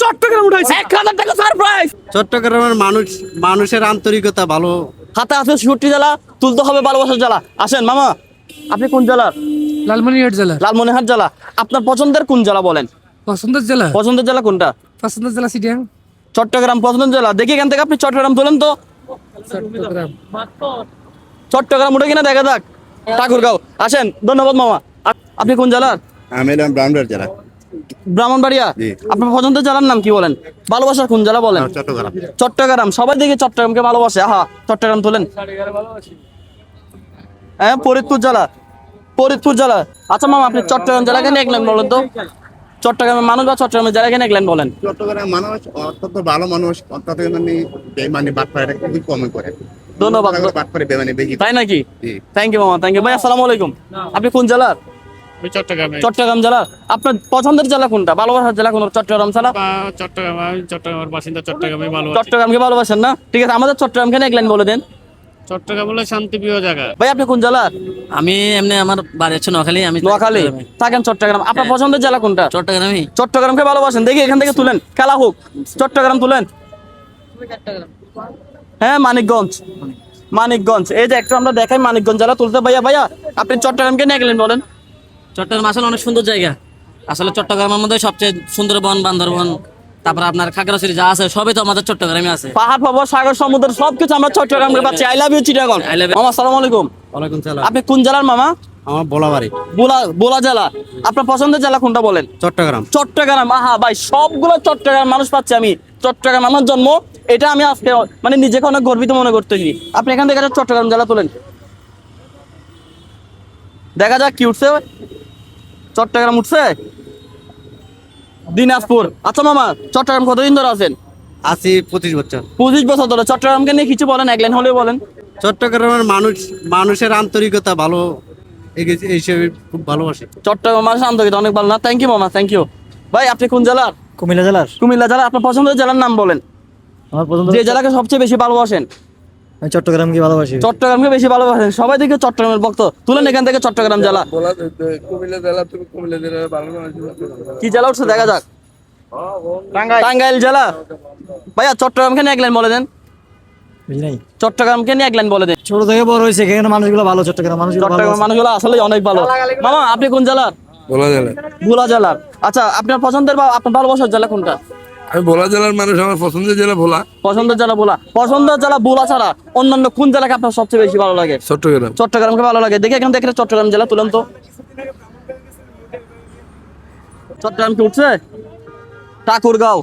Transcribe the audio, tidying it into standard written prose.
চট্টগ্রাম উঠাইছে 1000 টাকা সারপ্রাইজ। চট্টগ্রামের মানুষের আন্তরিকতা ভালো। হাতে আছে 66 জেলা, তুলতে হবে ভালোবাসার জেলা। আসেন মামা, আপনি কোন জেলার? লালমনিরহাট জেলা। লালমনিরহাট জেলা। আপনার পছন্দের কোন জেলা বলেন? পছন্দের জেলা? পছন্দের জেলা কোনটা? পছন্দের জেলা চিটিয়াং। চট্টগ্রাম পছন্দের জেলা। দেখি এখান থেকে আপনি চট্টগ্রাম তোলেন তো। চট্টগ্রাম। চট্টগ্রাম উঠে কিনা দেখা যাক। ঠাকুরগাঁও। আসেন, ধন্যবাদ মামা। আপনি কোন জেলার? আমি এলাম ব্রাহ্মণবাড়িয়া জেলা। ব্রাহ্মণবাড়িয়া। জি। আপনার পছন্দের জেলার নাম কি বলেন? ভালোবাসার কোন জেলা বলেন? চট্টগ্রাম। চট্টগ্রাম। সবাই দেখে চট্টগ্রামকে ভালোবাসে। আহা, চট্টগ্রাম তোলেন। হ্যাঁ, ফরিদপুর জেলা। ফরিদপুর জেলা। আচ্ছা মামা, আপনি চট্টগ্রাম জেলা কেন একলেন বলেন তো? চট্টগ্রামের মানুষ বা চট্টগ্রামের জেলা কেন একলেন বলেন? চট্টগ্রাম মানুষ অত্যন্ত ভালো মানুষ, অত্যন্ত বেমানি বাটপাড়া খুবই কম করে। ধন্যবাদ। বাটপাড়ি বেমানি বেশি। তাই নাকি? জি। থ্যাংক ইউ মামা, থ্যাংক ইউ ভাই। আসসালামু আলাইকুম। আপনি কোন জেলার? চট্টগ্রাম জেলা। আপনার পছন্দের জেলা কোনটা? ভালোবাসার জেলা কোন? চট্টগ্রাম জেলা। চট্টগ্রামের বাসিন্দা, চট্টগ্রামে ভালো। চট্টগ্রামকে ভালোবাসেন না? ঠিক আছে, আমাদের চট্টগ্রামকে নিয়ে একলেন বলে দেন। চট্টগ্রাম হলো শান্তিপ্রিয় জায়গা। ভাই আপনি কোন জেলার? আমি এমনি আমার বাড়ি হচ্ছে নোয়াখালী। আমি নোয়াখালী থাকেন। চট্টগ্রাম। আপনার পছন্দের জেলা কোনটা? চট্টগ্রামই। চট্টগ্রামকে ভালোবাসেন। দেখি এখান থেকে তুলেন, খেলা হোক। চট্টগ্রাম তুলেন। হ্যাঁ, মানিকগঞ্জ। মানিকগঞ্জ। এই যে একটু আমরা দেখাই মানিকগঞ্জ জেলা তুলতে। ভাইয়া ভাইয়া, আপনি চট্টগ্রামকে নিয়ে গেলেন বলেন। চট্টগ্রাম আসলে অনেক সুন্দর জায়গা। আসলে চট্টগ্রামের মধ্যে সবচেয়ে সুন্দরবন, বান্দরবন, তারপর আপনার খাগড়াছড়ি যা আছে সবই তো আমাদের চট্টগ্রামে আছে। পাহাড় পাবো, সাগর, সমুদ্র সবকিছু আমরা চট্টগ্রামে পাচ্ছি। I love you Chittagong. I love you. মামা আসসালামু আলাইকুম। ওয়ালাইকুম সালাম। আপনি কোন জেলার মামা? আমার বলাবাড়ি। বোলা জেলা। আপনার পছন্দের জেলা কোনটা বলেন? চট্টগ্রাম। চট্টগ্রাম। আহা ভাই, সবগুলো চট্টগ্রাম মানুষ পাচ্ছি আমি। চট্টগ্রাম আমার জন্ম। এটা আমি আজকে মানে নিজেকে অনেক গর্বিত মনে করতেছি। আপনি এখান থেকে একটা চট্টগ্রাম জেলা তোলেন, দেখা যাক কি উঠছে। চট্টগ্রাম উঠছে। দিনাজপুর। আচ্ছা মামা, চট্টগ্রাম কতদিন ধরে আছেন? আছি 25 বছর। 25 বছর ধরে। চট্টগ্রামকে নিয়ে কিছু বলেন, একলেন হলেও বলেন। চট্টগ্রামের মানুষের আন্তরিকতা ভালো, এই হিসেবে খুব ভালোবাসি। চট্টগ্রাম মানুষ আন্তরিকতা অনেক ভালো না? থ্যাংক ইউ মামা, থ্যাংক ইউ। ভাই আপনি কোন জেলার? কুমিল্লা জেলার। কুমিল্লা জেলা। আপনার পছন্দের জেলার নাম বলেন, আমার পছন্দ যে জেলাকে সবচেয়ে বেশি ভালোবাসেন। আমি চট্টগ্রামকে ভালোবাসি। চট্টগ্রামকে বেশি ভালোবাসেন। সবাই দেখে চট্টগ্রামের ভক্ত। তুলেন এখান থেকে চট্টগ্রাম জেলা। কুমিল্লা জেলা, তুমি কুমিল্লা জেলার ভালো মানুষ। কি জেলা উঠছে দেখা যাক। টাঙ্গাইল জেলা। ভাইয়া চট্টগ্রামকে নিয়ে একলেন বলে দেন। বুঝি নাই। চট্টগ্রামকে নিয়ে একলেন বলে দেন। ছোট থেকে বড় হয়েছে, এখানে মানুষগুলো ভালো। চট্টগ্রাম চট্টগ্রাম মানুষগুলো আসলে অনেক ভালো। মামা আপনি কোন জেলার? ভোলা জেলা। ভোলা জেলার। আচ্ছা, আপনার পছন্দের বা আপনার ভালোবাসার জেলা কোনটা? আমি ভোলা জেলার মানুষ, আমার পছন্দের জেলা ভোলা। পছন্দের জেলা ভোলা। পছন্দের জেলা ভোলা ছাড়া অন্যান্য কোন জেলাকে আপনার সবচেয়ে বেশি ভালো লাগে? চট্টগ্রাম। চট্টগ্রামকে ভালো লাগে। দেখে এখান থেকে একটা চট্টগ্রাম জেলা তুলেন তো। চট্টগ্রাম কি উঠছে? ঠাকুরগাঁও।